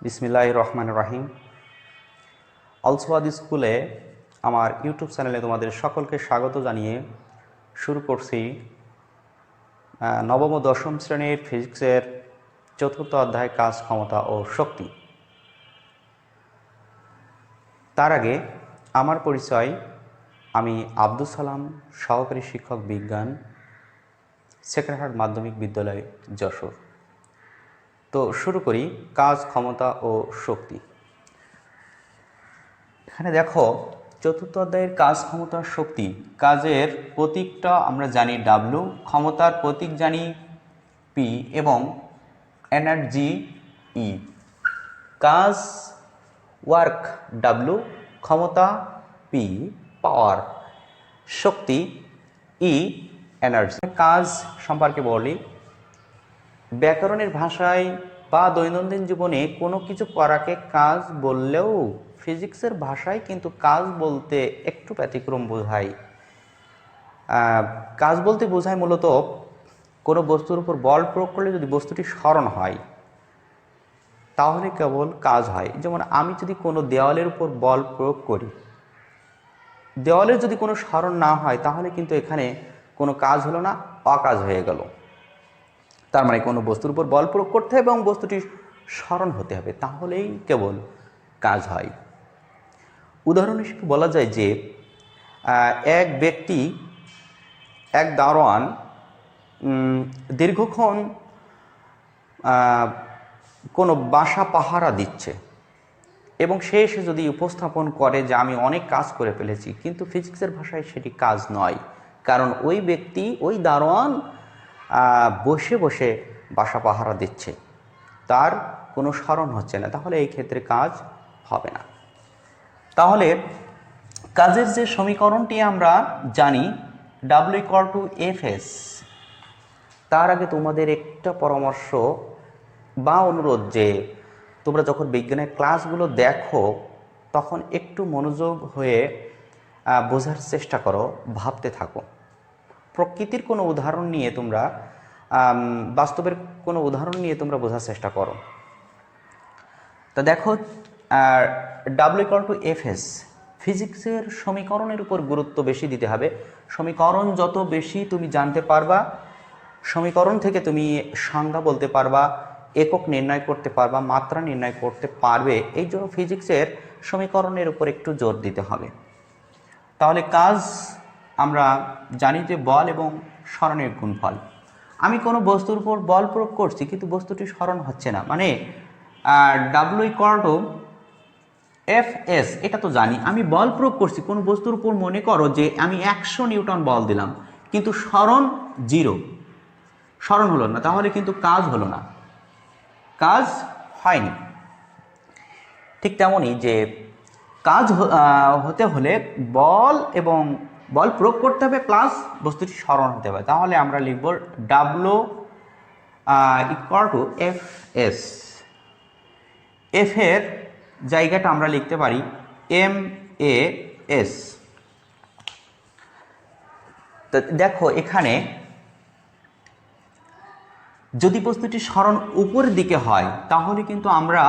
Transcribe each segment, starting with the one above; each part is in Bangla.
বিসমিল্লাহির রহমানির রহিম। অলসওয়াদ স্কুলে আমার ইউটিউব চ্যানেলে তোমাদের সকলকে স্বাগত জানিয়ে শুরু করছি নবম ও দশম শ্রেণীর ফিজিক্সের চতুর্থ অধ্যায় কাজ, ক্ষমতা ও শক্তি। তার আগে আমার পরিচয়, আমি আব্দুল সালাম, সহকারী শিক্ষক বিজ্ঞান, সেক্রেটারিহাট মাধ্যমিক বিদ্যালয়, যশোর। তো শুরু করি কাজ, ক্ষমতা ও শক্তি। এখানে দেখো, চতুর্থ অধ্যায়ের কাজ, ক্ষমতা, শক্তি। কাজের প্রতীকটা আমরা জানি ডাব্লু, ক্ষমতার প্রতীক জানি পি এবং এনার্জি ই। কাজ ওয়ার্ক ডাব্লু, ক্ষমতা পি পাওয়ার, শক্তি ই এনার্জি। কাজ সম্পর্কে বলি, ব্যাকরণের ভাষায় বা দৈনন্দিন জীবনে কোনো কিছু করাকে কাজ বললেও ফিজিক্সের ভাষায় কিন্তু কাজ বলতে একটু ব্যতিক্রম বোঝায়। কাজ বলতে বোঝায় মূলত কোনো বস্তুর উপর বল প্রয়োগ করলে যদি বস্তুটি সরণ হয় তাহলে কেবল কাজ হয়। যেমন আমি যদি কোনো দেওয়ালের উপর বল প্রয়োগ করি, দেওয়ালের যদি কোনো সরণ না হয় তাহলে কিন্তু এখানে কোনো কাজ হলো না, অকাজ হয়ে গেল। তার মানে কোনো বস্তুর উপর বল প্রয়োগ করতে হবে এবং বস্তুটি সরণ হতে হবে, তাহলেই কেবল কাজ হয়। উদাহরণ হিসেবে বলা যায় যে এক ব্যক্তি, এক দারোয়ান দীর্ঘক্ষণ কোনো বাসা পাহারা দিচ্ছে এবং সে এসে যদি উপস্থাপন করে যে আমি অনেক কাজ করে ফেলেছি, কিন্তু ফিজিক্সের ভাষায় সেটি কাজ নয়, কারণ ওই ব্যক্তি, ওই দারোয়ান বসে বসে বাসা পাহারা দিচ্ছে, তার কোনো স্মরণ হচ্ছে না, তাহলে এই ক্ষেত্রে কাজ হবে না। তাহলে কাজের যে সমীকরণটি আমরা জানি W=Fs, তার আগে তোমাদের একটা পরামর্শ বা অনুরোধ যে তোমরা যখন বিজ্ঞানের ক্লাসগুলো দেখো তখন একটু মনোযোগ হয়ে বোঝার চেষ্টা করো, ভাবতে থাকো। প্রকৃতির কোনো উদাহরণ নিয়ে তোমরা, বাস্তবের কোনো উদাহরণ নিয়ে তোমরা বোঝার চেষ্টা করো। তা দেখো, W=Fs, ফিজিক্সের সমীকরণের উপর গুরুত্ব বেশি দিতে হবে। সমীকরণ যত বেশি তুমি জানতে পারবা, সমীকরণ থেকে তুমি সংজ্ঞা বলতে পারবা, একক নির্ণয় করতে পারবা, মাত্রা নির্ণয় করতে পারবে। এই জন্য ফিজিক্সের সমীকরণের উপর একটু জোর দিতে হবে। তাহলে কাজ আমরা জানি যে বল এবং সরণের গুণফল। আমি কোনো বস্তুর উপর বল প্রয়োগ করছি কিন্তু বস্তুটি সরণ হচ্ছে না, মানে W=Fs, এটা তো জানি। আমি বল প্রয়োগ করছি কোনো বস্তুর উপর, মনে করো যে আমি 100 নিউটন বল দিলাম কিন্তু সরণ 0, সরণ হলো না, তাহলে কিন্তু কাজ হলো না, কাজ হয়নি। ঠিক তেমনই যে কাজ হতে হলে বল এবং বল প্রয়োগ করতে হবে প্লাস বস্তুটি সরণ হতে হবে, তাহলে আমরা লিখব W=Fs। এফ এর জায়গাটা আমরা লিখতে পারি MAS। তো দেখো, এখানে যদি বস্তুটি সরণ উপরের দিকে হয় তাহলে কিন্তু আমরা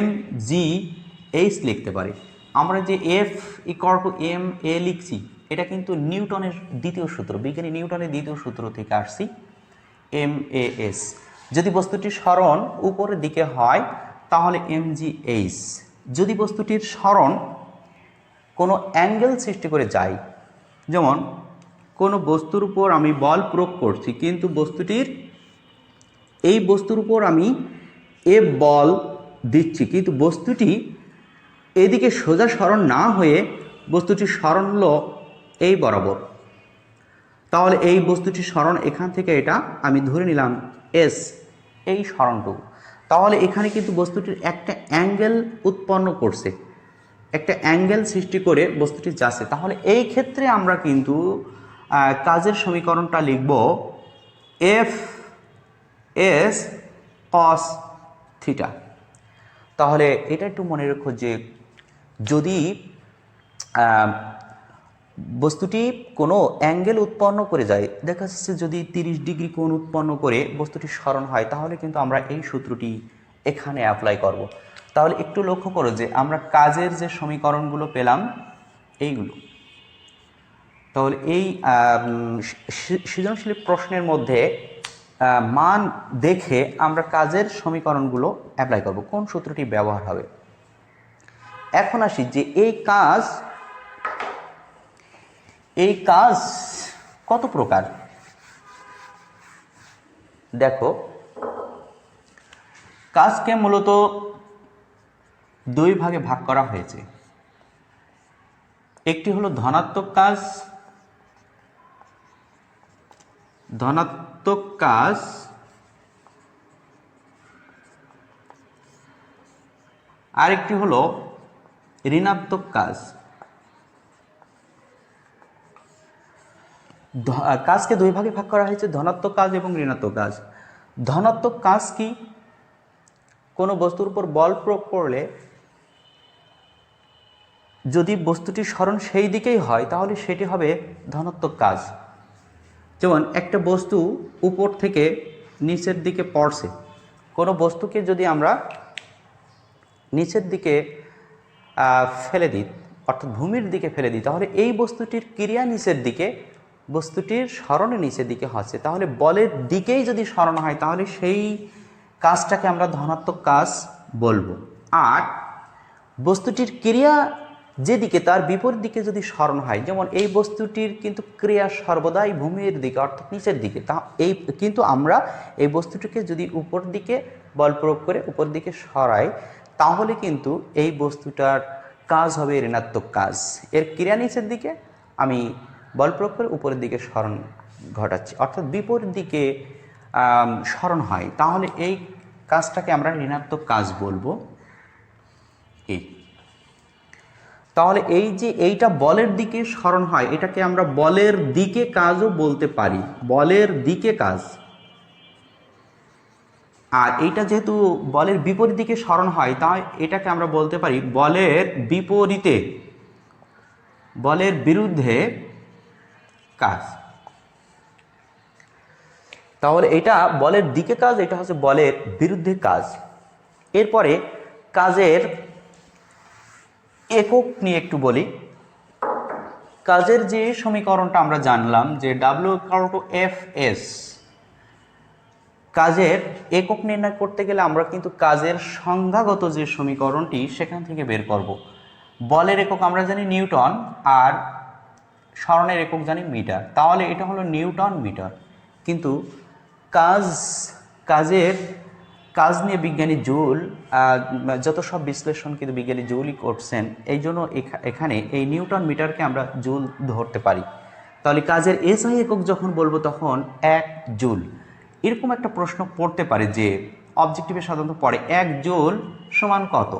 MGH লিখতে পারি। আমরা যে F=ma লিখছি, এটা কিন্তু নিউটনের দ্বিতীয় সূত্র, বিজ্ঞানী নিউটনের দ্বিতীয় সূত্র থেকে আসছি, MAS। যদি বস্তুটি সরণ উপরের দিকে হয় তাহলে MGH। যদি বস্তুটির সরণ কোনো অ্যাঙ্গেল সৃষ্টি করে যায়, যেমন কোনো বস্তুর উপর আমি বল প্রয়োগ করছি কিন্তু বস্তুটির, এই বস্তুর উপর আমি F বল দিচ্ছি কিন্তু বস্তুটি এদিকে সোজা সরণ না হয়ে বস্তুটি সরণ হলো এই বরাবর, তাহলে এই বস্তুটি সরণ এখান থেকে এটা আমি ধরে নিলাম S, এই সরণটুকু। তাহলে এখানে কিন্তু বস্তুটির একটা অ্যাঙ্গেল উৎপন্ন করছে, একটা অ্যাঙ্গেল সৃষ্টি করে বস্তুটি যাচ্ছে। তাহলে এই ক্ষেত্রে আমরা কিন্তু কাজের সমীকরণটা লিখব Fs cos θ। তাহলে এটা একটু মনে রেখো যে যদি বস্তুটি কোনো অ্যাঙ্গেল উৎপন্ন করে যায়, দেখা যাচ্ছে যদি 30 ডিগ্রি কোণ উৎপন্ন করে বস্তুটি সরণ হয়, তাহলে কিন্তু আমরা এই সূত্রটি এখানে অ্যাপ্লাই করব। তাহলে একটু লক্ষ্য করো যে আমরা কাজের যে সমীকরণগুলো পেলাম এইগুলো, তাহলে এই সৃজনশীল প্রশ্নের মধ্যে মান দেখে আমরা কাজের সমীকরণগুলো অ্যাপ্লাই করব, কোন সূত্রটি ব্যবহার হবে। এখন আসি যে এই কাজ কত প্রকার। দেখো, কাজকে মূলত দুই ভাগে ভাগ করা হয়েছে। একটি হলো ধনাত্মক কাজ, আরেকটি হলো ঋণাত্মক কাজ। কাজকে দুই ভাগে ভাগ করা হয়েছে, ধনাত্মক কাজ এবং ঋণাত্মক কাজ। ধনাত্মক কাজ কি? কোনো বস্তুর উপর বল প্রয়োগ করলে যদি বস্তুটির সরণ সেই দিকেই হয় তাহলে সেটি হবে ধনাত্মক কাজ। যেমন একটা বস্তু উপর থেকে নিচের দিকে পড়ছে, কোনো বস্তুকে যদি আমরা নিচের দিকে ফেলে দিই, অর্থাৎ ভূমির দিকে ফেলে দিই, তাহলে এই বস্তুটির ক্রিয়া নিচের দিকে, বস্তুটির সরণে নিচের দিকে হচ্ছে। তাহলে বলের দিকেই যদি সরণ হয় তাহলে সেই কাজটাকে আমরা ধনাত্মক কাজ বলবো। আর বস্তুটির ক্রিয়া যেদিকে তার বিপরীত দিকে যদি সরণ হয়, যেমন এই বস্তুটির কিন্তু ক্রিয়া সর্বদাই ভূমির দিকে অর্থাৎ নিচের দিকে, কিন্তু আমরা এই বস্তুটিকে যদি উপর দিকে বল প্রয়োগ করে উপর দিকে সরাই তাহলে কিন্তু এই বস্তুটার কাজ হবে ঋণাত্মক কাজ। এর ক্রিয়া নিচের দিকে, আমি বল প্রয়োগ করে উপরের দিকে সরণ ঘটাচ্ছি, অর্থাৎ বিপরীত দিকে সরণ হয়, তাহলে এই কাজটাকে আমরা ঋণাত্মক কাজ বলবো। তাহলে এই যে এইটা বলের দিকে সরণ হয়, এটাকে আমরা বলের দিকে কাজও বলতে পারি, বলের দিকে কাজ। আর এইটা যেহেতু বলের বিপরীত দিকে সরণ হয়, তাই এটাকে আমরা বলতে পারি বলের বিপরীতে, বলের বিরুদ্ধে কাজ। তাহলে এটা বলের দিকে কাজ, এটা হচ্ছে বলের বিরুদ্ধে কাজ। এরপরে কাজের একক নিয়ে একটু বলি। কাজের যে সমীকরণটা আমরা জানলাম যে W=Fs, কাজের একক নির্ণয় করতে গেলে আমরা কিন্তু কাজের সংজ্ঞাগত যে সমীকরণটি সেখান থেকে বের করব। বলের একক আমরা জানি নিউটন, আর সরণের একক জানি মিটার, তাহলে এটা হলো নিউটন মিটার। কিন্তু কাজ নিয়ে বিজ্ঞানী জুল যত সব বিশ্লেষণ কিন্তু বিজ্ঞানী জুলই করছেন, এই জন্য এখানে এই নিউটন মিটারকে আমরা জুল ধরতে পারি। তাহলে কাজের এসআই একক যখন বলবো তখন 1 জুল। এরকম একটা প্রশ্ন পড়তে পারে যে অবজেক্টিভে সাধারণত পড়ে 1 জুল সমান কত।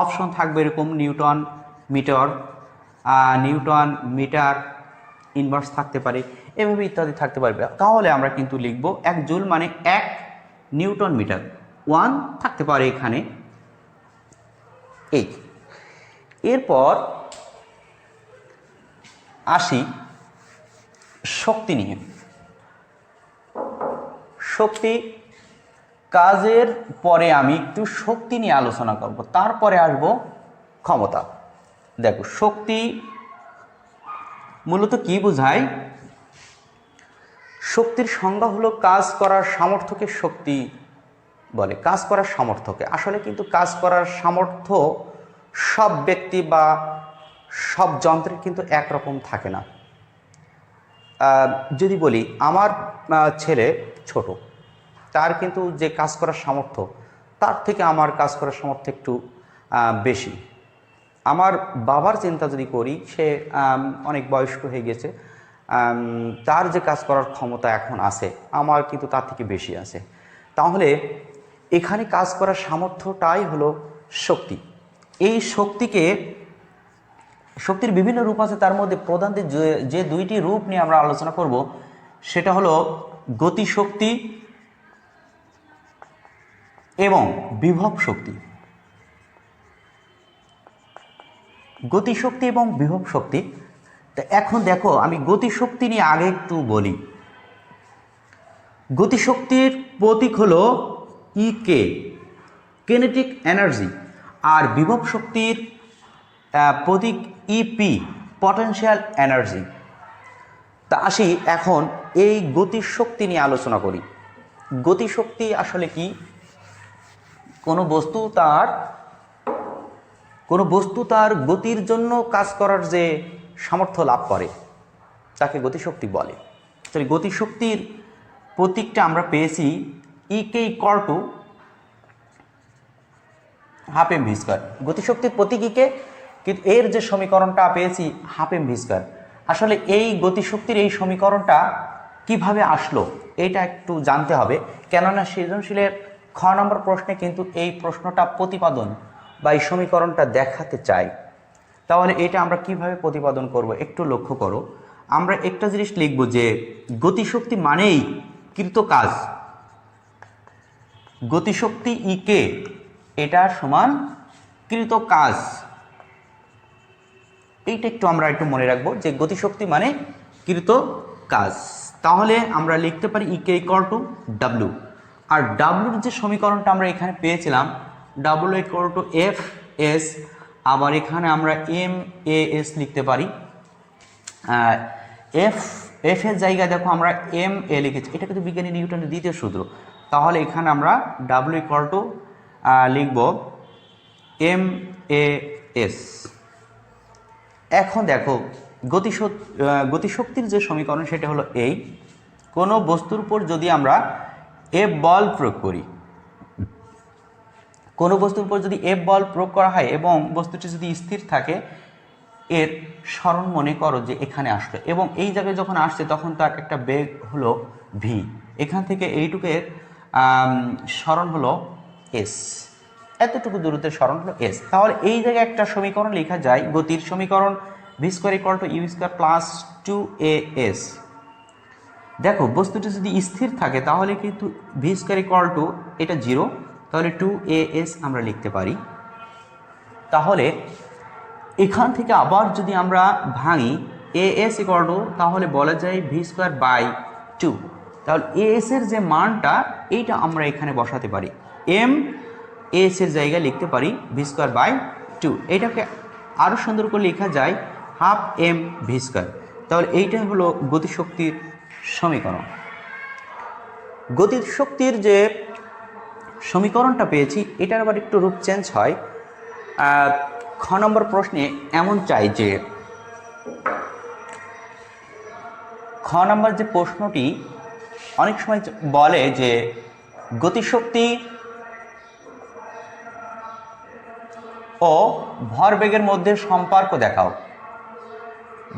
অপশন থাকবে এরকম নিউটন মিটার ইনভার্স থাকতে পারে, এভাবে ইত্যাদি থাকতে পারবে। তাহলে আমরা কিন্তু লিখব 1 জুল মানে 1 নিউটন মিটার। 1 থাকতে পারে এখানে। এই এরপর আসি শক্তি নিয়ে। শক্তি, কাজের পরে আমি একটু শক্তি নিয়ে আলোচনা করব, তারপরে আসব ক্ষমতা। দেখো, শক্তি মূলত কি বোঝায়? শক্তির সংজ্ঞা হলো কাজ করার সামর্থ্যকে শক্তি বলে, কাজ করার সামর্থ্যকে। আসলে কিন্তু কাজ করার সামর্থ্য সব ব্যক্তি বা সব যন্ত্রের কিন্তু একরকম থাকে না। যদি বলি আমার ছেলে ছোট, তার কিন্তু যে কাজ করার সামর্থ্য তার থেকে আমার কাজ করার সামর্থ্য একটু বেশি। আমার বাবার চিন্তা যদি করি, সে অনেক বয়স্ক হয়ে গেছে, তার যে কাজ করার ক্ষমতা এখন আছে আমার কিন্তু তার থেকে বেশি আছে। তাহলে এখানে কাজ করার সামর্থ্যটাই হলো শক্তি। এই শক্তির বিভিন্ন রূপ আছে, তার মধ্যে প্রধান যে দুইটি রূপ নিয়ে আমরা আলোচনা করব সেটা হলো গতিশক্তি এবং বিভব শক্তি। গতিশক্তি এবং বিভব শক্তি। তো এখন দেখো, আমি গতিশক্তি নিয়ে আগে একটু বলি। গতিশক্তির প্রতীক হলো ইকে, কিনেটিক এনার্জি, আর বিভব শক্তির প্রতীক ইপি পটেনশিয়াল এনার্জি। তা আসি এখন এই গতিশক্তি নিয়ে আলোচনা করি। গতিশক্তি আসলে কি? কোনো বস্তু তার গতির জন্য কাজ করার যে সামর্থ্য লাভ করে তাকে গতিশক্তি বলে। তাহলে গতিশক্তির প্রতীকটা আমরা পেয়েছি E K equal to half M V square. গতিশক্তির প্রতীক ইকে, কিন্তু এর যে সমীকরণটা পেয়েছি হাফ এম ভি স্কোয়ার। আসলে এই গতিশক্তির এই সমীকরণটা কিভাবে আসলো এটা একটু জানতে হবে, কেননা সৃজনশীলের খ নম্বর প্রশ্নে কিন্তু এই প্রশ্নটা প্রতিপাদন বা এই সমীকরণটা দেখাতে চাই। তাহলে এটা আমরা কিভাবে প্রতিপাদন করব একটু লক্ষ্য করো। আমরা একটা জিনিস লিখব যে গতিশক্তি মানেই কৃত কাজ। গতিশক্তি ইকে এটা সমান কৃত কাজ। এইটা আমরা একটু মনে রাখবো যে গতিশক্তি মানে কৃত কাজ। তাহলে আমরা লিখতে পারি ইকে ইকুয়াল টু ডাব্লিউ। আর ডাব্লিউর যে সমীকরণটা আমরা এখানে পেয়েছিলাম W equal to F S, আবার এখানে আমরা এম এ এস লিখতে পারি। এফ এর জায়গায় দেখো আমরা এম এ লিখেছি, এটা কিন্তু বিজ্ঞানী নিউটনের দ্বিতীয় সূত্র। তাহলে এখানে আমরা ডাব্লিউ ইকুয়াল টু লিখব এম এ এস। এখন দেখো গতিশক্তির যে সমীকরণ সেটা হলো এই, কোনো বস্তুর উপর যদি আমরা এফ বল প্রয়োগ করি, কোনো বস্তুর উপর যদি এফ বল প্রয়োগ করা হয় এবং বস্তুটি যদি স্থির থাকে, এর সরণ মনে করো যে এখানে আসলো এবং এই জায়গায় যখন আসছে তখন তার একটা বেগ হলো ভি, এখান থেকে এইটুকের সরণ হলো এস, এতটুকু দূরত্বের সরণ হলো এস। তাহলে এই জায়গায় একটা সমীকরণ লেখা যায়, গতির সমীকরণ V square equal to U square plus 2as। দেখো বস্তুটি যদি স্থির থাকে তাহলে কিন্তু ভি স্কোয়ার ইকুয়াল টু এটা 0, তাহলে 2as আমরা লিখতে পারি। তাহলে এখান থেকে আবার যদি আমরা ভাঙি as ইকুয়াল টু, তাহলে বলা যায় ভি স্কোয়ার বাই 2। তাহলে as এর যে মানটা এইটা আমরা এখানে বসাতে পারি, এম as এর জায়গায় লিখতে পারি ভি স্কোয়ার বাই 2। এটাকে আরও সুন্দর করে লেখা যায় হাফ এম ভি স্কোয়ার। তাহলে এইটা হলো গতিশক্তির সমীকরণ। গতিশক্তির যে সমীকরণটা পেয়েছি এটার আবার একটু রূপ চেঞ্জ হয়। খ নম্বর প্রশ্নে এমন চাই যে খ নম্বর যে প্রশ্নটি অনেক সময় বলে যে গতিশক্তি ও ভরবেগের মধ্যে সম্পর্ক দেখাও।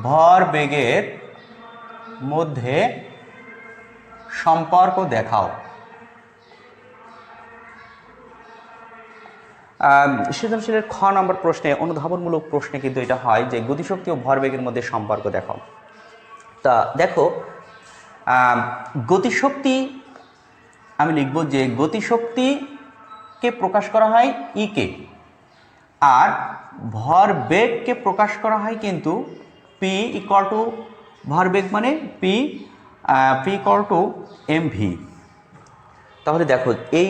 ভরবেগের মধ্যে সম্পর্ক দেখাও। সৃজনশীলের খ নম্বর প্রশ্নে, অনুধাবনমূলক প্রশ্নে কিন্তু এটা হয় যে গতিশক্তি ও ভরবেগের মধ্যে সম্পর্ক দেখাও। তা দেখো গতিশক্তি আমি লিখব যে গতিশক্তিকে প্রকাশ করা হয় ইকে, আর ভরবেগকে প্রকাশ করা হয় কিন্তু পি ইকুয়াল টু, ভরবেগ মানে P equal to M V. তাহলে দেখো এই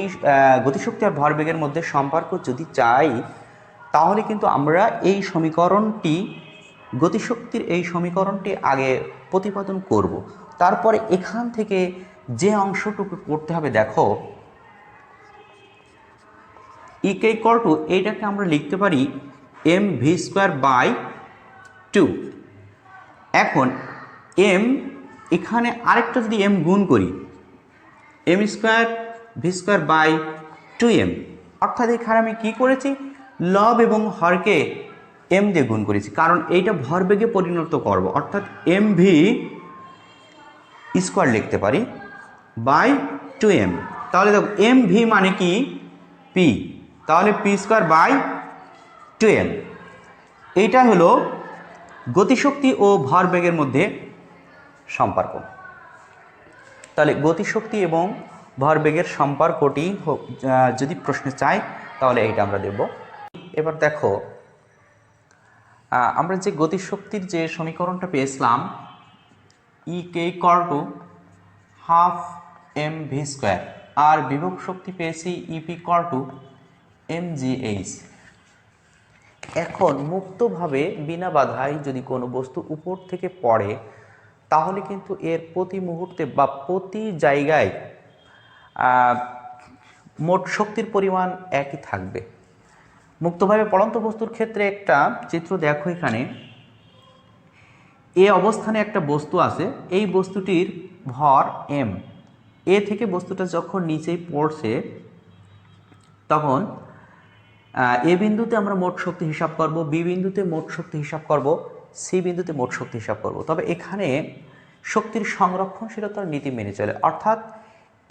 গতিশক্তি আর ভরবেগের মধ্যে সম্পর্ক যদি চাই তাহলে কিন্তু আমরা এই সমীকরণটি, গতিশক্তির এই সমীকরণটি আগে প্রতিপাদন করব, তারপরে এখান থেকে যে অংশটুকু করতে হবে দেখো ইকে ইকুয়াল টু, এইটাকে আমরা লিখতে পারি এম ভি স্কোয়ার বাই 2। এখন এম এখানে আরেকটা যদি এম গুণ করি, M square V square by 2m, অর্থাৎ এখানে আমি কি করেছি লব এবং হরকে এম দিয়ে গুণ করেছি, কারণ এইটা ভরবেগে পরিণত করব, অর্থাৎ এম ভি স্কোয়ার লিখতে পারি বাই 2m। তাহলে দেখো এম ভি মানে কি পি, তাহলে পি স্কোয়ার বাই 2m। এইটা হলো গতিশক্তি ও ভরবেগের মধ্যে সম্পর্ক। তাহলে গতিশক্তি এবং ভরবেগের সম্পর্কটি যদি প্রশ্নে চাই তাহলে এইটা আমরা দেব। এবার দেখো আমরা যে গতিশক্তির যে সমীকরণটা পেয়েছিলাম E K equal to half M V square, আর বিভব শক্তি পেয়েছি ইপি ইকুয়াল টু mgh। এখন মুক্তভাবে বিনা বাধায় যদি কোনো বস্তু উপর থেকে পড়ে তাহলে কিন্তু এর প্রতি মুহূর্তে বা প্রতি জায়গায় মোট শক্তির পরিমাণ একই থাকবে। মুক্তভাবে পড়ন্ত বস্তুর ক্ষেত্রে একটা চিত্র দেখো, এখানে এ অবস্থানে একটা বস্তু আছে, এই বস্তুটির ভর m, এ থেকে বস্তুটা যখন নিচেই পড়ছে তখন এ বিন্দুতে আমরা মোট শক্তি হিসাব করব, বি বিন্দুতে মোট শক্তি হিসাব করব, সি বিন্দুতে মোট শক্তি হিসাব করব। তবে এখানে শক্তির সংরক্ষণশীলতার নীতি মেনে চলে, অর্থাৎ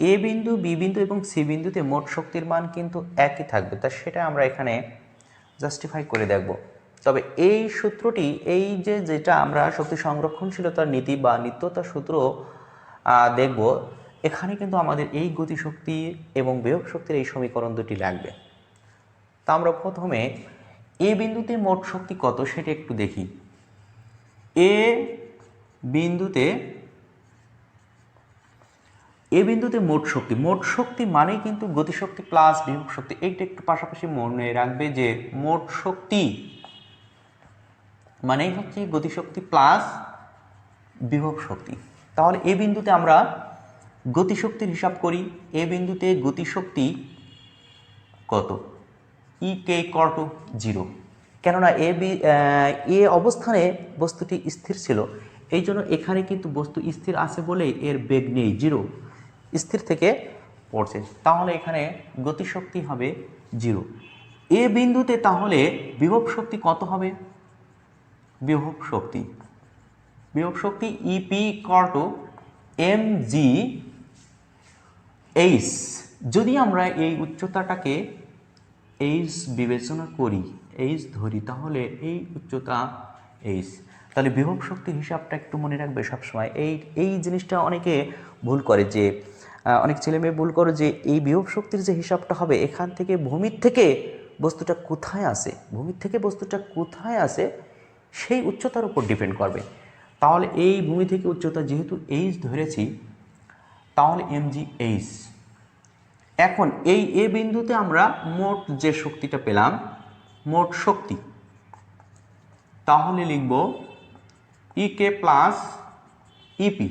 এ বিন্দু, বি বিন্দু এবং সি বিন্দুতে মোট শক্তির মান কিন্তু একই থাকবে। তা সেটা আমরা এখানে জাস্টিফাই করে দেখব। তবে এই সূত্রটি, এই যেটা আমরা শক্তি সংরক্ষণশীলতার নীতি বা নিত্যতার সূত্র দেখব, এখানে কিন্তু আমাদের এই গতিশক্তি এবং বিভব শক্তির এই সমীকরণ দুটি লাগবে। তা আমরা প্রথমে এ বিন্দুতে মোট শক্তি কত সেটা একটু দেখি। এ বিন্দুতে মোট শক্তি মানেই কিন্তু গতিশক্তি প্লাস বিভব শক্তি। এইটা একটু পাশাপাশি মনে রাখবে যে মোট শক্তি মানেই হচ্ছে গতিশক্তি প্লাস বিভব শক্তি। তাহলে এ বিন্দুতে আমরা গতিশক্তির হিসাব করি। এ বিন্দুতে গতিশক্তি কত? ই কে ইকুয়াল টু 0। কেননা এ অবস্থানে বস্তুটি স্থির ছিল, এই জন্য এখানে কিন্তু বস্তু স্থির আছে বলেই এর বেগ নেই, 0, স্থির থেকে পড়ছে। তাহলে এখানে গতিশক্তি হবে 0। এ বিন্দুতে তাহলে বিভব শক্তি কত হবে? বিভব শক্তি ইপি ইকুয়াল টু mgh। যদি আমরা এই উচ্চতাটাকে h বিবেচনা করি, h ধরি, তাহলে এই উচ্চতা h, তাহলে বিভব শক্তির হিসাবটা একটু মনে রাখবে সবসময়। এই জিনিসটা অনেকে ভুল করে, যে অনেক ছেলে মেয়ে ভুল করে যে এই বিভব শক্তির যে হিসাবটা হবে এখান থেকে ভূমির থেকে বস্তুটা কোথায় আসে সেই উচ্চতার উপর ডিপেন্ড করবে। তাহলে এই ভূমি থেকে উচ্চতা যেহেতু h ধরেছি, তাহলে mgh। এখন এই এ বিন্দুতে আমরা মোট যে শক্তিটা পেলাম, মোট শক্তি, তাহলে লিখব ইকে প্লাস ইপি।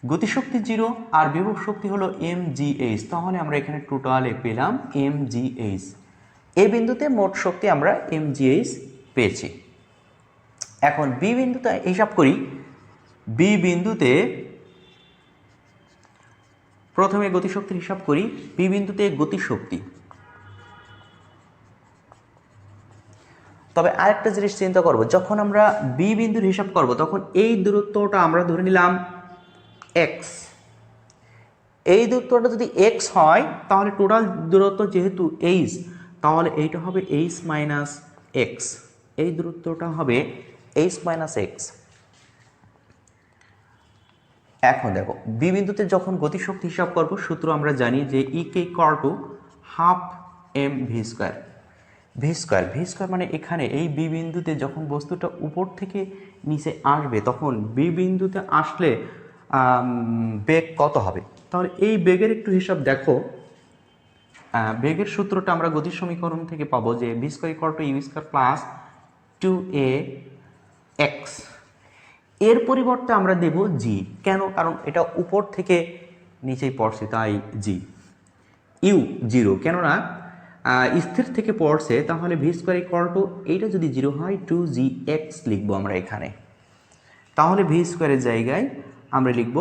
গতিশক্তি 0 আর বিভব শক্তি হলো mgh, তাহলে আমরা এখানে টোটালে পেলাম mgh। এ বিন্দুতে মোট শক্তি আমরা mgh পেয়েছি। এখন বি বিন্দুতে হিসাব করি। বি বিন্দুতে প্রথমে গতিশক্তির হিসাব করি। বি বিন্দুতে গতিশক্তি, তবে আরেকটা জিনিস চিন্তা করব, যখন আমরা বি বিন্দুর হিসাব করব তখন এই দূরত্বটা আমরা ধরে নিলাম x। এই দূরত্বটা যদি x হয় তাহলে টোটাল দূরত্ব যেহেতু h, তাহলে এইটা হবে h মাইনাস x। এই দূরত্বটা হবে h মাইনাস x। এখন দেখো বি বিন্দুতে যখন গতিশক্তি হিসাব করব, সূত্র আমরা জানি যে E K equal to half M V square. V square মানে এখানে এই বি বিন্দুতে যখন বস্তুটা উপর থেকে নিচে আসবে তখন বি বিন্দুতে আসলে বেগ কত হবে? তাহলে এই বেগের একটু হিসাব দেখো। বেগের সূত্রটা আমরা গতির সমীকরণ থেকে পাবো যে V square equal to U square plus 2ax। এর পরিবর্তে আমরা দেব জি। কেন? কারণ এটা উপর থেকে নিচেই পড়ছে, তাই জি। ইউ 0, কেননা স্থির থেকে পড়ছে, তাহলে ভি স্কোয়ার ইকুয়াল টু, এইটা যদি 0 হয় 2gx লিখবো আমরা এখানে। তাহলে ভি স্কোয়ারের জায়গায় আমরা লিখব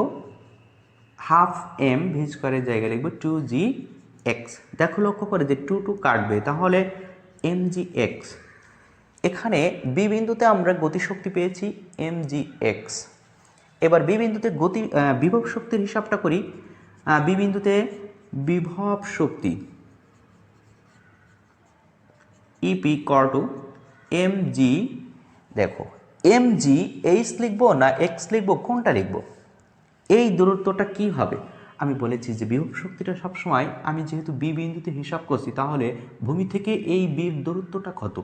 হাফ এম, ভি স্কোয়ারের জায়গায় লিখব 2gx। দেখো লক্ষ্য করে যে 2 কাটবে, তাহলে mgx। এখানে বি বিন্দুতে আমরা গতিশক্তি পেয়েছি mgx। এবার বি বিন্দুতে বিভব শক্তির হিসাবটা করি। বি বিন্দুতে বিভব শক্তি ইপি ইকুয়াল টু mg। দেখো mgh লিখবো না x লিখবো, কোনটা লিখবো? এই দূরত্বটা কি হবে? আমি বলেছি যে বিভব শক্তিটা সবসময়, আমি যেহেতু বি বিন্দুতে হিসাব করছি, তাহলে ভূমি থেকে এই বির দূরত্বটা কত?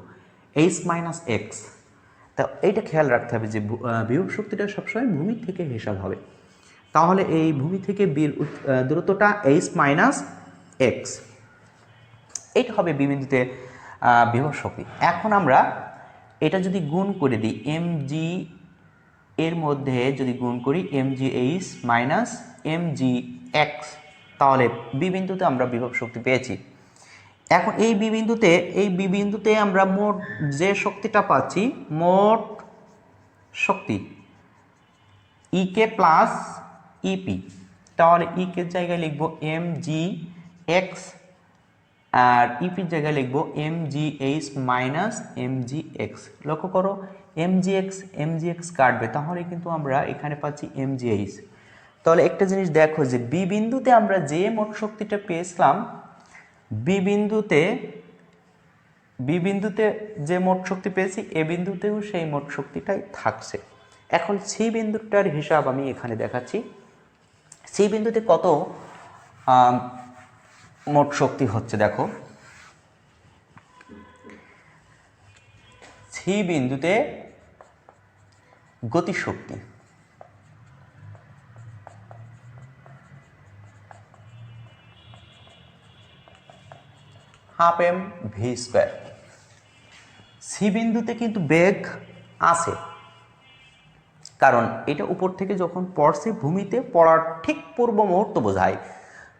h minus x. তা এইটা খেয়াল রাখতে হবে যে বিভব শক্তিটা সবসময় ভূমি থেকে হিসাব হবে। তাহলে এই ভূমি থেকে বির দূরত্বটা h মাইনাস এক্স। এইটা হবে বি বিন্দুতে বিভব শক্তি। এখন আমরা এটা যদি গুণ করে দিই mg এর মধ্যে যদি গুণ করি mgh মাইনাস mgx, তাহলে বি বিন্দুতে আমরা বিভব শক্তি পেয়েছি। এখন এই বি বিন্দুতে আমরা মোট যে শক্তিটা পাচ্ছি, মোট শক্তি ইকে প্লাস ইপি, তাহলে ইকে জায়গায় লিখব mgx আর ইপির জায়গায় লিখব mgh মাইনাস mgx। লক্ষ্য করো mgx কাটবে, তাহলে কিন্তু আমরা এখানে পাচ্ছি mgh। তাহলে একটা জিনিস দেখো যে বি বিন্দুতে আমরা যে মোট শক্তিটা পেয়েছিলাম, বি বিন্দুতে যে মোট শক্তি পেয়েছি এ বিন্দুতেও সেই মোট শক্তিটাই থাকছে। এখন সি বিন্দুটার হিসাব আমি এখানে দেখাচ্ছি। সি বিন্দুতে কত মোট শক্তি হচ্ছে দেখো, সি বিন্দুতে গতিশক্তি half M V square. C বিন্দুতে কিন্তু বেগ আছে, কারণ এটা উপর থেকে যখন পড়ছে ভূমিতে পড়ার ঠিক পূর্ব মুহূর্ত বোঝায়,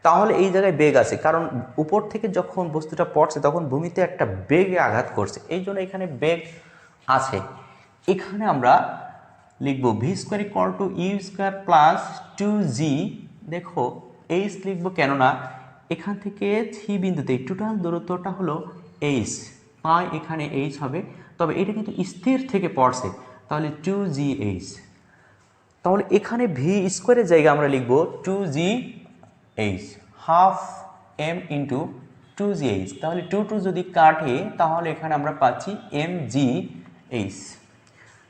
তাহলে এই জায়গায় বেগ আছে, কারণ উপর থেকে যখন বস্তুটা পড়ছে তখন ভূমিতে একটা বেগে আঘাত করছে, এই জন্য এখানে বেগ আছে। এখানে আমরা লিখব V square equal to U square plus 2g। দেখো এইচ লিখবো, কেননা এখান থেকে সি বিন্দুতে টোটাল দূরত্বটা হলো এইচ, তাই এখানে এইচ হবে। তবে এটা কিন্তু স্থির থেকে পড়ছে, তাহলে 2gh। তাহলে এখানে ভি স্কোয়ারের জায়গায় আমরা লিখব 2gh, half M into 2gh। তাহলে 2 যদি কাটে তাহলে এখানে আমরা পাচ্ছি mgh।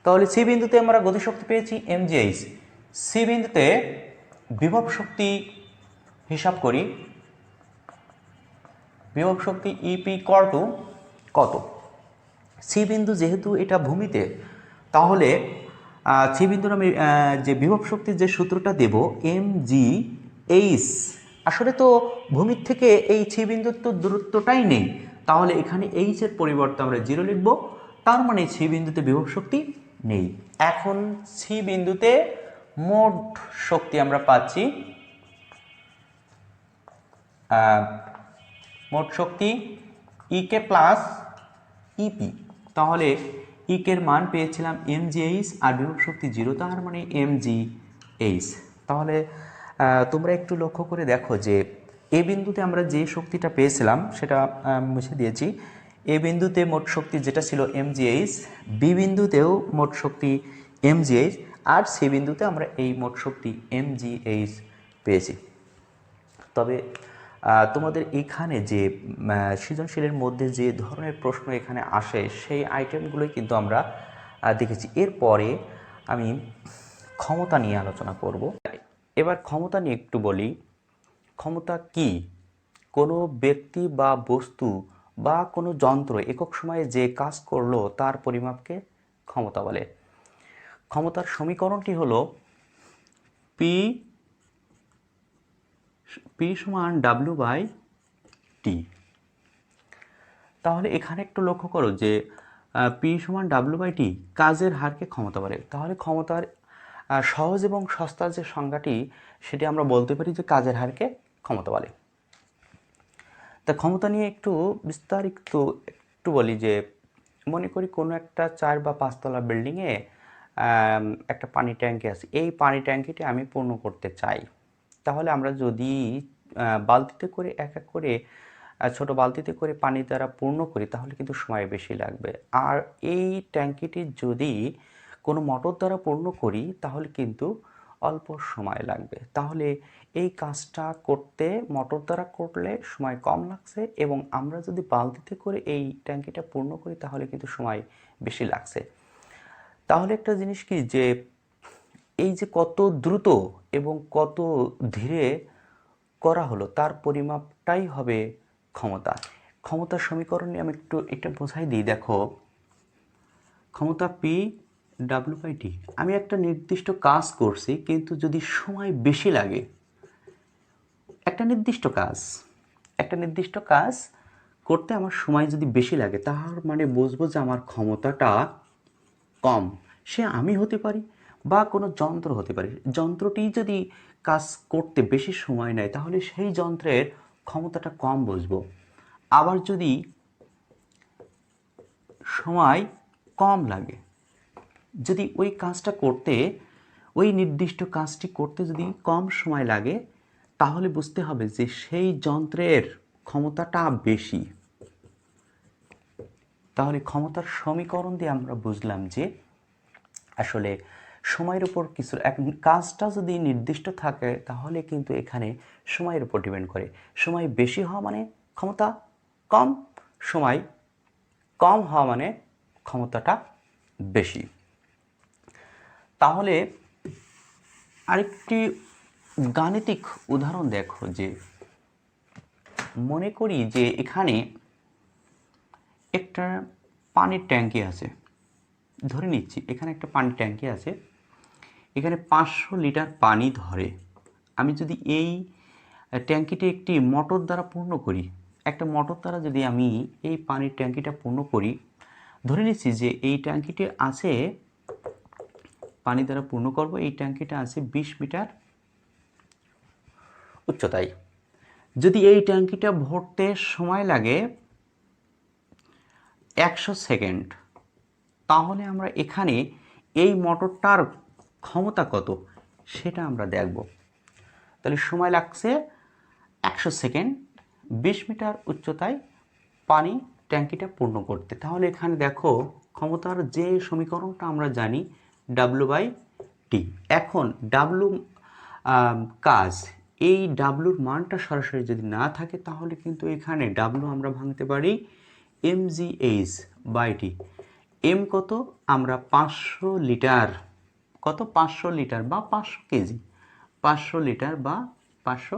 তাহলে সি বিন্দুতে আমরা গতিশক্তি পেয়েছি mgh। সি বিন্দুতে বিভব শক্তি হিসাব করি, বিভব শক্তি ইপি টু কত। সি বিন্দু যেহেতু এটা ভূমিতে, তাহলে সি বিন্দুর আমি যে বিভব শক্তির যে সূত্রটা দেব mgh, আসলে তো ভূমির থেকে এই সি বিন্দুর তো দূরত্বটাই নেই, তাহলে এখানে এইচ এর পরিবর্তে আমরা 0 লিখব, তার মানে সি বিন্দুতে বিভব শক্তি নেই। এখন সি বিন্দুতে মোট শক্তি আমরা পাচ্ছি, মোট শক্তি ইকে প্লাস ইপি, তাহলে ইকের মান পেয়েছিলাম mgh আর বিভব শক্তি 0, তার মানে mgh। তাহলে তোমরা একটু লক্ষ্য করে দেখো যে এ বিন্দুতে আমরা যে শক্তিটা পেয়েছিলাম সেটা মুছে দিয়েছি। এ বিন্দুতে মোট শক্তি যেটা ছিল mgh, বি বিন্দুতেও মোট শক্তি mgh, আর সি বিন্দুতে আমরা এই মোট শক্তি mgh পেয়েছি। তবে তোমাদের এখানে যে সৃজনশীলের মধ্যে যে ধরনের প্রশ্ন এখানে আসে সেই আইটেমগুলোই কিন্তু আমরা দেখেছি। এরপরে আমি ক্ষমতা নিয়ে আলোচনা করব। এবার ক্ষমতা নিয়ে একটু বলি। ক্ষমতা কি? কোনো ব্যক্তি বা বস্তু বা কোনো যন্ত্র একক সময়ে যে কাজ করলো তার পরিমাপকে ক্ষমতা বলে। ক্ষমতার সমীকরণটি হলো পি সমান ডাব্লিউ বাই টি। তাহলে এখানে একটু লক্ষ্য করো যে পি সমান ডাব্লিউ বাই টি কাজের হারকে ক্ষমতা বলে। তাহলে ক্ষমতার সহজ এবং সস্তা যে সংজ্ঞাটি সেটি আমরা বলতে পারি যে কাজের হারকে ক্ষমতা বলে। তা ক্ষমতা নিয়ে একটু বিস্তারিত একটু বলি যে মনে করি কোনো একটা 4 বা 5 তলা বিল্ডিংয়ে একটা পানি ট্যাঙ্কি আছে। এই পানি ট্যাঙ্কিটি আমি পূর্ণ করতে চাই। তাহলে আমরা যদি বালতিতে করে এক এক করে ছোট বালতিতে করে পানি দ্বারা পূর্ণ করি তাহলে কিন্তু সময় বেশি লাগবে। আর এই ট্যাঙ্কিটি যদি কোনো মোটর দ্বারা পূর্ণ করি তাহলে কিন্তু অল্প সময় লাগবে। তাহলে এই কাজটা করতে মোটর দ্বারা করলে সময় কম লাগছে, এবং আমরা যদি বালতিতে করে এই ট্যাঙ্কিটা পূর্ণ করি তাহলে কিন্তু সময় বেশি লাগছে। তাহলে একটা জিনিস কি যে এই যে কত দ্রুত এবং কত ধীরে করা হলো তার পরিমাপটাই হবে ক্ষমতা। ক্ষমতার সমীকরণে আমি একটু এটা বোঝাই দিই। দেখো ক্ষমতা পি ডাব্লিউ বাই টি, আমি একটা নির্দিষ্ট কাজ করছি কিন্তু যদি সময় বেশি লাগে, একটা নির্দিষ্ট কাজ করতে আমার সময় যদি বেশি লাগে, তার মানে বুঝবো যে আমার ক্ষমতাটা কম। সে আমি হতে পারি বা কোনো যন্ত্র হতে পারে। যন্ত্রটি যদি কাজ করতে বেশি সময় নেয় তাহলে সেই যন্ত্রের ক্ষমতাটা কম বুঝবো। আবার যদি সময় কম লাগে, যদি ওই কাজটা করতে, ওই নির্দিষ্ট কাজটি করতে যদি কম সময় লাগে, তাহলে বুঝতে হবে যে সেই যন্ত্রের ক্ষমতাটা বেশি। তাহলে ক্ষমতার সমীকরণ দিয়ে আমরা বুঝলাম যে আসলে সময়ের উপর কিছু কাজটা যদি নির্দিষ্ট থাকে তাহলে কিন্তু এখানে সময়ের উপর ডিপেন্ড করে। সময় বেশি হওয়া মানে ক্ষমতা কম, সময় কম হওয়া মানে ক্ষমতাটা বেশি। তাহলে আরেকটি গাণিতিক উদাহরণ দেখো, যে মনে করি যে এখানে একটা পানির ট্যাঙ্কি আছে, ধরে নিচ্ছি এখানে একটা পানির ট্যাঙ্কি আছে, এখানে 500 লিটার পানি ধরে। আমি যদি এই ট্যাঙ্কিটি একটি মোটর দ্বারা পূর্ণ করি, একটা মোটর দ্বারা যদি আমি এই পানির ট্যাঙ্কিটা পূর্ণ করি, ধরে নিচ্ছি যে এই ট্যাঙ্কিটি আছে, পানি দ্বারা পূর্ণ করব, এই ট্যাঙ্কিটা আছে 20 মিটার উচ্চতায়। যদি এই ট্যাঙ্কিটা ভরতে সময় লাগে 100 সেকেন্ড, তাহলে আমরা এখানে এই মোটরটার ক্ষমতা কত সেটা আমরা দেখব। তাহলে সময় লাগছে 100 সেকেন্ড 20 মিটার উচ্চতায় পানি ট্যাঙ্কিটা পূর্ণ করতে। তাহলে এখানে দেখো ক্ষমতার যে সমীকরণটা আমরা জানি W/T। এখন W কাজ, এই ডাব্লুর মানটা সরাসরি যদি না থাকে তাহলে কিন্তু এখানে ডাব্লু আমরা ভাঙতে পারি mgh/t। এম কত, আমরা 500 লিটার, কত 500 লিটার বা 500 কেজি, 500 লিটার বা 500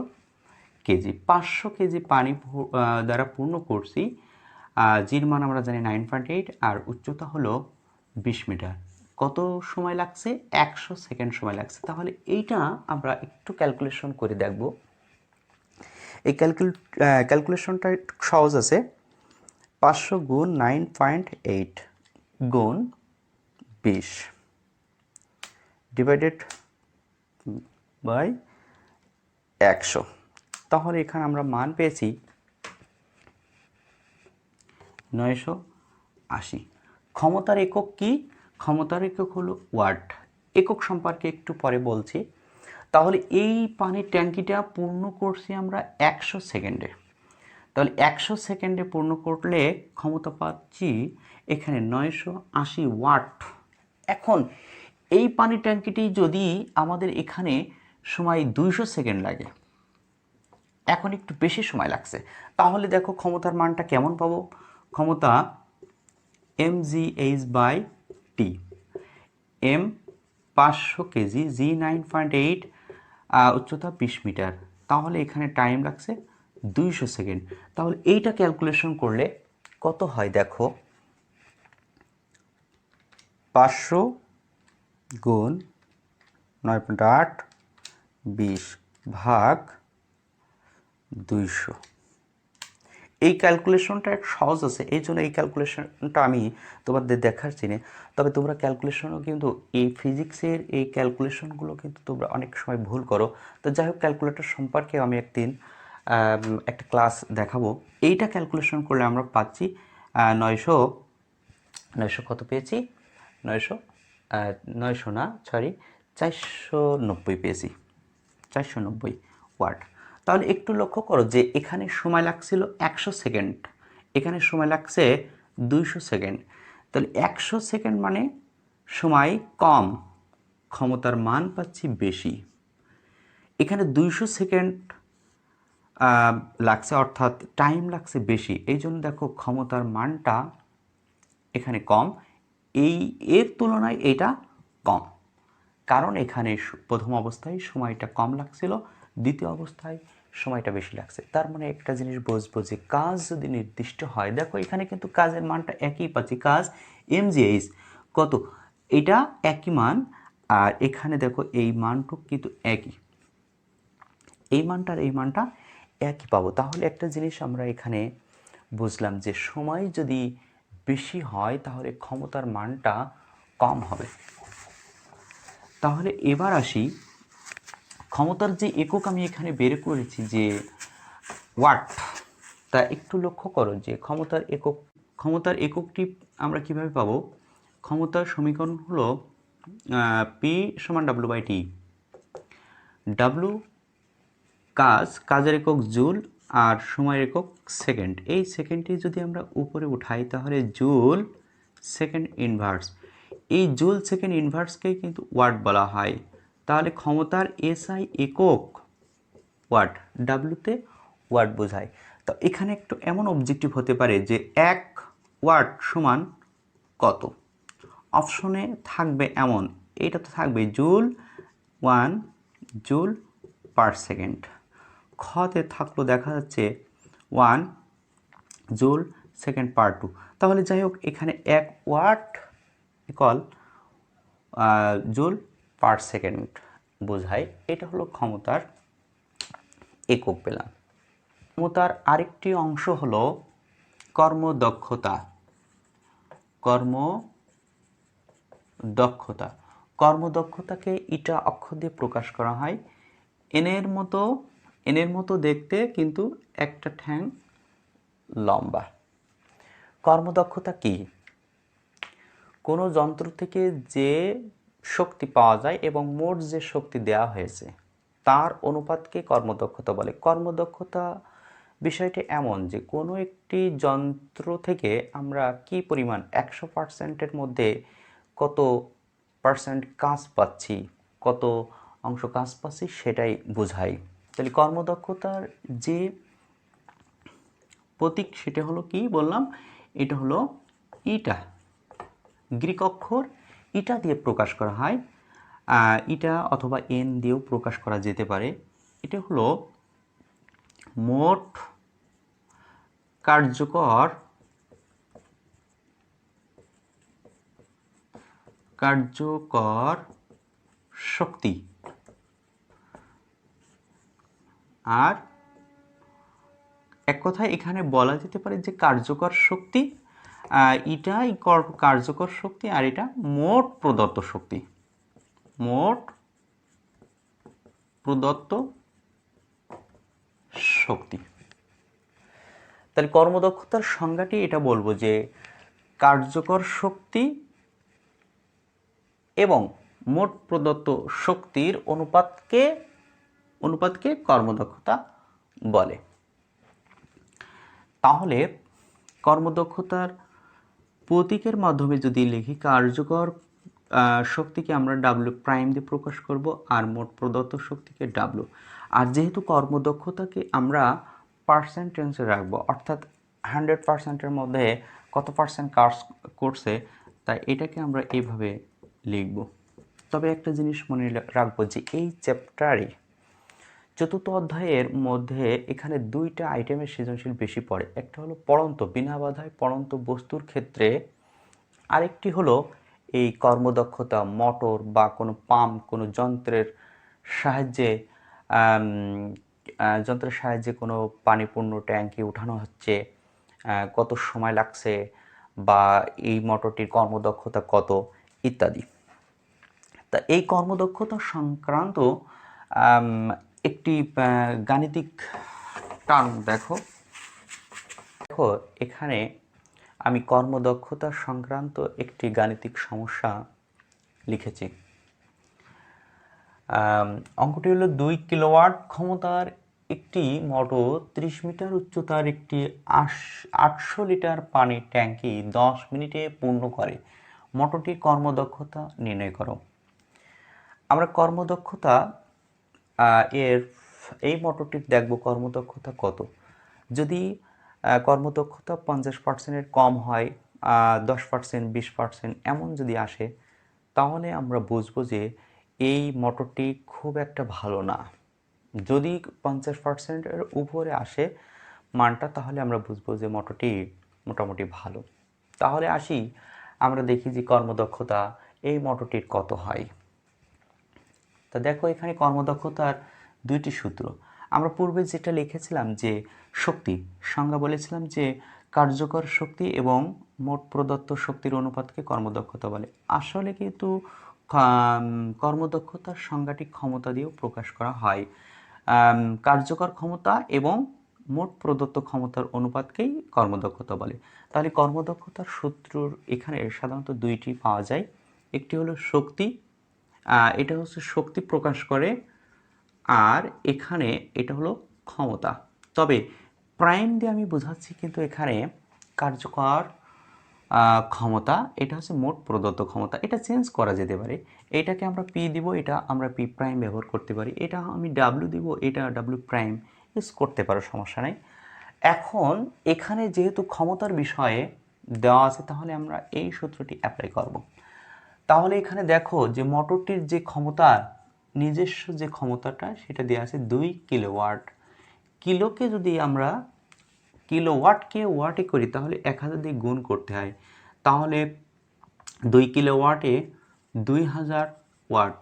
কেজি, 500 কেজি পানি দ্বারা পূর্ণ করছি। জির মান আমরা জানি 9.8 আর উচ্চতা হলো 20 মিটার। কত সময় লাগছে? 100 সেকেন্ড সময় লাগছে। তাহলে এইটা আমরা একটু ক্যালকুলেশন করে দেখব। এই ক্যালকুলেশনটা একটু সহজ আছে। 500 গুণ 9.8 গুণ 20 ডিভাইডেড বাই 100। তাহলে এখানে আমরা মান পেয়েছি 980। ক্ষমতার একক কি? ক্ষমতার একক হলো ওয়াট। একক সম্পর্কে একটু পরে বলছি। তাহলে এই পানির ট্যাঙ্কিটা পূর্ণ করছি আমরা 100 সেকেন্ডে। তাহলে 100 সেকেন্ডে পূর্ণ করলে ক্ষমতা পাচ্ছি এখানে 980 ওয়াট। এখন এই পানির ট্যাঙ্কিটি যদি আমাদের এখানে সময় 200 সেকেন্ড লাগে, এখন একটু বেশি সময় লাগছে, তাহলে দেখো ক্ষমতার মানটা কেমন পাবো? ক্ষমতা mgh/t। m 500 কেজি, জি 9.8, উচ্চতা 20 মিটার। তাহলে এখানে টাইম লাগছে 200 সেকেন্ড। তাহলে এইটা ক্যালকুলেশন করলে কত হয় দেখো, 500 গুণ 9.8 20 ভাগ 200। এই ক্যালকুলেশনটা একটু সহজ আছে, এই জন্য এই ক্যালকুলেশনটা আমি তোমাদের দেখাচ্ছি না। তবে তোমরা ক্যালকুলেশনও কিন্তু এই ফিজিক্সের এই ক্যালকুলেশনগুলো কিন্তু তোমরা অনেক সময় ভুল করো। তো যাই হোক, ক্যালকুলেটর সম্পর্কে আমি একদিন একটা ক্লাস দেখাবো। এইটা ক্যালকুলেশন করলে আমরা পাচ্ছি 900 কত পেয়েছি, 900 না, সরি, 490 পেয়েছি, 490 ওয়াট। তাহলে একটু লক্ষ্য করো যে এখানে সময় লাগছিল 100 সেকেন্ড, এখানে সময় লাগছে 200 সেকেন্ড। তাহলে 100 সেকেন্ড মানে সময় কম, ক্ষমতার মান পাচ্ছি বেশি। এখানে 200 সেকেন্ড লাগছে, অর্থাৎ টাইম লাগছে বেশি, এই জন্য দেখো ক্ষমতার মানটা এখানে কম। এর তুলনায় এটা কম, কারণ এখানে প্রথম অবস্থায় সময়টা কম লাগছিল, দ্বিতীয় অবস্থায় সময়টা বেশি লাগছে। তার মানে একটা জিনিস বুঝবো যে কাজ যদি নির্দিষ্ট হয়, দেখো এখানে কিন্তু কাজের মানটা একই পাচ্ছি, কাজ mgh কত, এটা একই মান, আর এখানে দেখো এই মানটুকু কিন্তু একই, এই মানটা আর এই মানটা একই পাবো। তাহলে একটা জিনিস আমরা এখানে বুঝলাম যে সময় যদি বেশি হয় তাহলে ক্ষমতার মানটা কম হবে। তাহলে এবার আসি, ক্ষমতার যে একক আমি এখানে বের করেছি যে ওয়াট, তা একটু লক্ষ্য করো যে ক্ষমতার এককটি আমরা কিভাবে পাবো। ক্ষমতার সমীকরণ হলো পি সমান W/T। ডাব্লু কাজের একক জুল আর সময়ের একক সেকেন্ড। এই সেকেন্ডটি যদি আমরা উপরে উঠাই তাহলে জুল সেকেন্ড ইনভার্স, এই জুল সেকেন্ড ইনভার্সকেই কিন্তু ওয়াট বলা হয়। তাহলে ক্ষমতার এসআই একক ওয়াট, ডাব্লুতে ওয়াট বোঝায়। তো এখানে একটু এমন অবজেক্টিভ হতে পারে যে 1 ওয়াট সমান কত, অপশনে থাকবে এমন, এটা তো থাকবে জুল 1 জুল পার সেকেন্ড। খতে থাকলো দেখা যাচ্ছে 1 জুল সেকেন্ড পার 2। তাহলে যাই হোক, এখানে 1 watt equal joule per second বোঝায়। এটা হলো ক্ষমতার একক পেলাম। ক্ষমতার আরেকটি অংশ হলো কর্মদক্ষতা। কর্মদক্ষতাকে ইটা অক্ষর দিয়ে প্রকাশ করা হয়। এনের মতো দেখতে, কিন্তু একটা ঠ্যাং লম্বা। কর্মদক্ষতা কি? কোনো যন্ত্র থেকে যে শক্তি পাওয়া যায় এবং মোট যে শক্তি দেওয়া হয়েছে তার অনুপাতকে কর্মদক্ষতা বলে। কর্মদক্ষতা বিষয়টি এমন যে কোনো একটি যন্ত্র থেকে আমরা কি পরিমাণ 100%-এর মধ্যে কত পার্সেন্ট কাজ পাচ্ছি, কত অংশ কাজ পাচ্ছি সেটাই বোঝায়। তাহলে কর্মদক্ষতার যে প্রতীক সেটা হলো কি বললাম, এটা হলো ইটা। গ্রিক অক্ষর ইটা দিয়ে প্রকাশ করা হয়, ইটা অথবা এন দিয়েও প্রকাশ করা যেতে পারে। এটা হলো মোট কার্যকর শক্তি। আর এক কথায় এখানে বলা যেতে পারে যে কার্যকর শক্তি, এটা কার্যকর শক্তি আর এটা মোট প্রদত্ত শক্তি। মোট প্রদত্ত শক্তি। তাহলে কর্মদক্ষতার সংজ্ঞাটি এটা বলবো যে কার্যকর শক্তি এবং মোট প্রদত্ত শক্তির অনুপাতকে কর্মদক্ষতা বলে। তাহলে কর্মদক্ষতার প্রতীকের মাধ্যমে যদি লিখি, কার্যকর শক্তিকে আমরা ডাব্লিউ প্রাইম দিয়ে প্রকাশ করব আর মোট প্রদত্ত শক্তিকে ডাব্লিউ। আর যেহেতু কর্মদক্ষতাকে আমরা পার্সেন্টেজে রাখবো, অর্থাৎ 100%-এর মধ্যে কত পার্সেন্ট কাজ করছে, তাই এটাকে আমরা এইভাবে লিখব। তবে একটা জিনিস মনে রাখবো যে এই চ্যাপ্টারে চতুর্থ অধ্যায়ের মধ্যে এখানে দুইটা আইটেমের সৃজনশীল বেশি পড়ে। একটা হলো পড়ন্ত বিনা বাধায় পড়ন্ত বস্তুর ক্ষেত্রে, আরেকটি হলো এই কর্মদক্ষতা, মোটর বা কোনো পাম্প, কোনো যন্ত্রের সাহায্যে কোনো পানিপূর্ণ ট্যাঙ্কি উঠানো হচ্ছে, কত সময় লাগছে বা এই মোটরটির কর্মদক্ষতা কত ইত্যাদি। তা এই কর্মদক্ষতা সংক্রান্ত একটি গাণিতিক টার্ম দেখো এখানে আমি কর্মদক্ষতা সংক্রান্ত একটি গাণিতিক সমস্যা লিখেছি। অঙ্কটি হলো 2 কিলোওয়াট ক্ষমতার একটি মোটর 30 মিটার উচ্চতার একটি 800 লিটার পানির ট্যাঙ্কি 10 মিনিটে পূর্ণ করে। মোটরটির কর্মদক্ষতা নির্ণয় করো। আমরা কর্মদক্ষতা এই মোটরটির দেখব কর্মদক্ষতা কত। যদি কর্মদক্ষতা 50%-এর কম হয়, 10%, 20% এমন যদি আসে, তাহলে আমরা বুঝবো যে এই মোটরটি খুব একটা ভালো না। যদি 50%-এর উপরে আসে মানটা, তাহলে আমরা বুঝবো যে মোটরটি মোটামুটি ভালো। তাহলে আসি, আমরা দেখি যে কর্মদক্ষতা এই মোটরটির কত হয়। তা দেখো এখানে কর্মদক্ষতার দুইটি সূত্র। আমরা পূর্বে যেটা লিখেছিলাম যে শক্তি সংজ্ঞা বলেছিলাম যে কার্যকর শক্তি এবং মোট প্রদত্ত শক্তির অনুপাতকে কর্মদক্ষতা বলে। আসলে কিন্তু কর্মদক্ষতার সংজ্ঞাটি ক্ষমতা দিয়েও প্রকাশ করা হয়। কার্যকর ক্ষমতা এবং মোট প্রদত্ত ক্ষমতার অনুপাতকেই কর্মদক্ষতা বলে। তাহলে কর্মদক্ষতার সূত্রর এখানে সাধারণত দুইটি পাওয়া যায়। একটি হলো শক্তি, এটা হচ্ছে শক্তি প্রকাশ করে, আর এখানে এটা হলো ক্ষমতা। তবে প্রাইম দিয়ে আমি বোঝাচ্ছি কিন্তু এখানে কার্যকর ক্ষমতা, এটা হচ্ছে মোট প্রদত্ত ক্ষমতা। এটা চেঞ্জ করা যেতে পারে, এটাকে আমরা পি দিব, এটা আমরা পি প্রাইম ব্যবহার করতে পারি, এটা আমি ডাব্লিউ দিব, এটা ডাব্লিউ প্রাইম ইউজ করতে পারো, সমস্যা নেই। এখন এখানে যেহেতু ক্ষমতার বিষয়ে দেওয়া আছে, তাহলে আমরা এই সূত্রটি অ্যাপ্লাই করব। তাহলে এখানে দেখো যে মোটরটির যে ক্ষমতা, নিজস্ব যে ক্ষমতাটা সেটা দেওয়া আছে 2 কিলোওয়াট। কিলোকে যদি আমরা কিলোওয়াটকে ওয়াটে করি তাহলে 1000 দিয়ে গুণ করতে হয়। তাহলে 2 কিলোওয়াটে 2000 ওয়াট।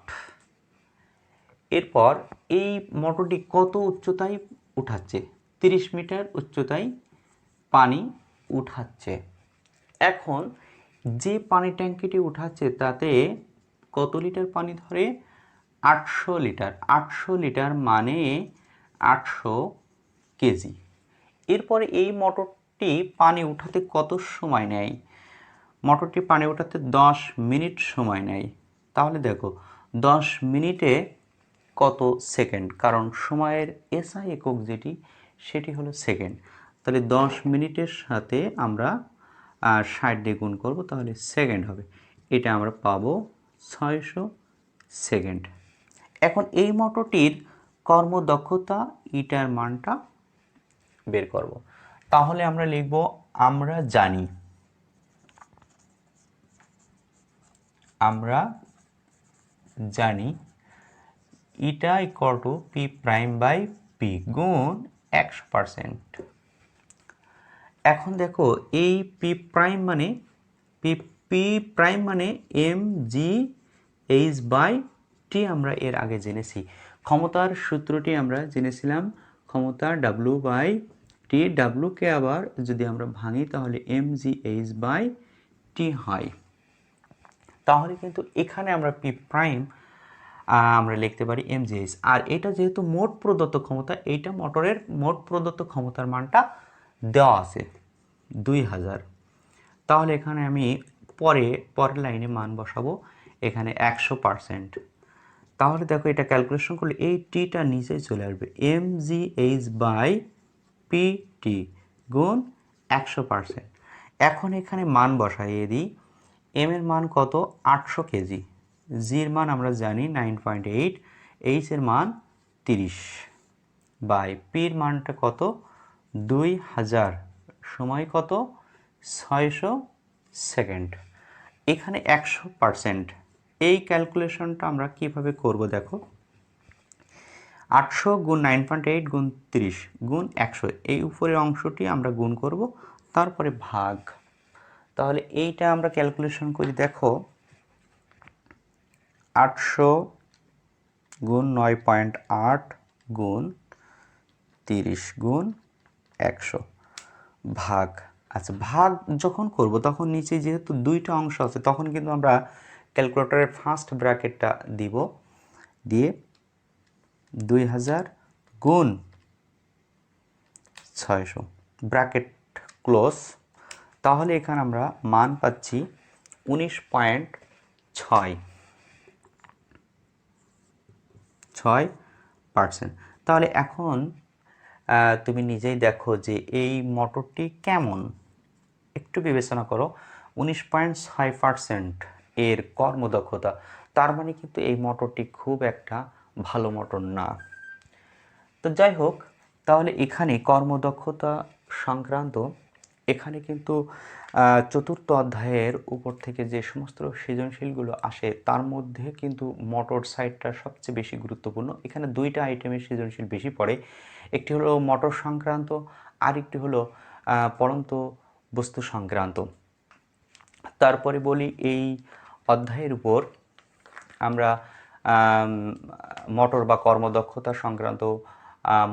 এরপর এই মোটরটি কত উচ্চতায় উঠাচ্ছে? 30 মিটার উচ্চতায় পানি উঠাচ্ছে। এখন যে পানি ট্যাঙ্কিটি উঠাচ্ছে তাতে কত লিটার পানি ধরে? 800 লিটার। 800 লিটার মানে 800 কেজি। এরপরে এই মোটরটি পানি উঠাতে কত সময় নেয়? মোটরটি পানি উঠাতে 10 মিনিট সময় নেয়। তাহলে দেখো 10 মিনিটে কত সেকেন্ড, কারণ সময়ের এসআই একক যেটি সেটি হলো সেকেন্ড। তাহলে 10 মিনিটের সাথে আমরা 60 দিয়ে গুণ করবো, তাহলে সেকেন্ড হবে। এটা আমরা পাবো 600 সেকেন্ড। এখন এই মোটরটির কর্মদক্ষতা ইটার মানটা বের করব। তাহলে আমরা লিখব, আমরা জানি eta equal to P prime by P গুণ 100%। এখন দেখো এই পি প্রাইম মানে M G H by T আমরা এর আগে জেনেছি। ক্ষমতার সূত্রটি আমরা জেনেছিলাম, ক্ষমতা ডাব্লু বাই টি। ডাব্লুকে আবার যদি আমরা ভাঙি তাহলে এম জি এইচ বাই টি হয়। তাহলে কিন্তু এখানে আমরা পি প্রাইম আমরা লিখতে পারি এম জি এইচ। আর এটা যেহেতু মোট প্রদত্ত ক্ষমতা, এইটা মোটরের মোট প্রদত্ত ক্ষমতার মানটা দেওয়া আছে 2000। তাহলে এখানে আমি পরের লাইনে মান বসাবো, এখানে 100%। তাহলে দেখো এটা ক্যালকুলেশন করলে এই টিটা নিচেই চলে আসবে, M G H by P T গুণ 100%। এখন এখানে মান বসাইয়ে দিই। এম এর মান কত? 800 কেজি। জির মান আমরা জানি 9.8, এইচ এর মান 30 বাই পির মানটা কত? 2000, সময় কত? 600 সেকেন্ড। এখানে 100%। এই ক্যালকুলেশনটা আমরা কিভাবে করব দেখো, 800 গুণ 9.8 গুণ 30 গুণ 100, এই উপরের অংশটি আমরা গুণ করব, তারপরে ভাগ। তাহলে এইটা আমরা ক্যালকুলেশন করি, দেখো 800 গুণ 9.8 গুণ 30 গুণ 100 ভাগ। আচ্ছা, ভাগ যখন করব তখন নিচে যেহেতু দুইটা অংশ আছে, তখন কিন্তু আমরা ক্যালকুলেটরের ফার্স্ট ব্র্যাকেটটা দিব, দিয়ে 2000 গুণ 600 ব্র্যাকেট ক্লোজ। তাহলে এখানে আমরা মান পাচ্ছি 19.6%। তাহলে এখন তুমি নিজেই দেখো যে এই মোটরটি কেমন, একটু বিবেচনা করো। 19.6% এর কর্মদক্ষতা, তার মানে কিন্তু এই মোটরটি খুব একটা ভালো মোটর না। তো যাই হোক, তাহলে এখানে কর্মদক্ষতা সংক্রান্ত এখানে কিন্তু চতুর্থ অধ্যায়ের উপর থেকে যে সমস্ত সৃজনশীলগুলো আসে তার মধ্যে কিন্তু মোটর সাইডটা সবচেয়ে বেশি গুরুত্বপূর্ণ। এখানে দুইটা আইটেমের সৃজনশীল বেশি পড়ে, একটি হলো মোটর সংক্রান্ত, আর একটি হলো পড়ন্ত বস্তু সংক্রান্ত। তারপরে বলি এই অধ্যায়ের উপর আমরা মোটর বা কর্মদক্ষতা সংক্রান্ত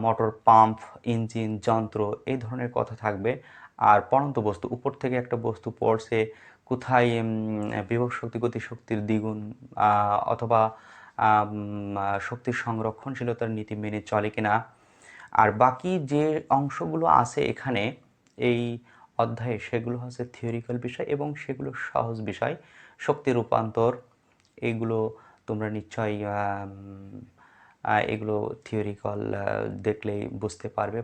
মোটর পাম্প, ইঞ্জিন, যন্ত্র এই ধরনের কথা থাকবে। আর পড়ন্ত বস্তু, উপর থেকে একটা বস্তু পড়ছে, কোথায় বিভব শক্তি গতিশক্তির দ্বিগুণ অথবা শক্তির সংরক্ষণশীলতার নীতি মেনে চলে কিনা। আর বাকি যে অংশগুলো আছে এখানে এই অধ্যায়ে সেগুলো হচ্ছে থিওরিক্যাল বিষয় এবং সেগুলো সহজ বিষয়। শক্তি রূপান্তর এইগুলো তোমরা নিশ্চয়ই এগুলো থিওরিক্যাল দেখলেই বুঝতে পারবে,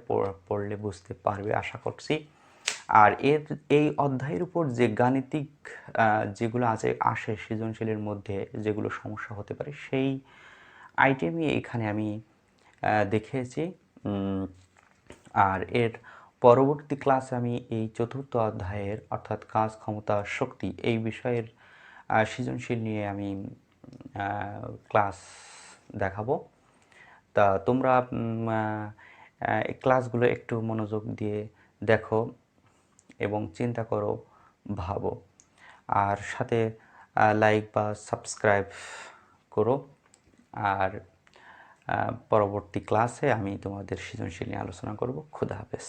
পড়লে বুঝতে পারবে আশা করছি। আর এই অধ্যায়ের উপর যে গাণিতিক যেগুলো আসে সৃজনশীলের মধ্যে যেগুলো সমস্যা হতে পারে সেই আইটেমই এখানে আমি দেখিয়েছি। আর এর পরবর্তী ক্লাসে আমি এই চতুর্থ অধ্যায়ের অর্থাৎ কাজ, ক্ষমতা, শক্তি এই বিষয়ের সৃজনশীল নিয়ে আমি ক্লাস দেখাবো। তা তোমরা এই ক্লাসগুলো একটু মনোযোগ দিয়ে দেখো এবং চিন্তা করো, ভাবো, আর সাথে লাইক বা সাবস্ক্রাইব করো। আর পরবর্তী ক্লাসে আমি তোমাদের সৃজনশীল নিয়ে আলোচনা করব। খুদা হাফেজ।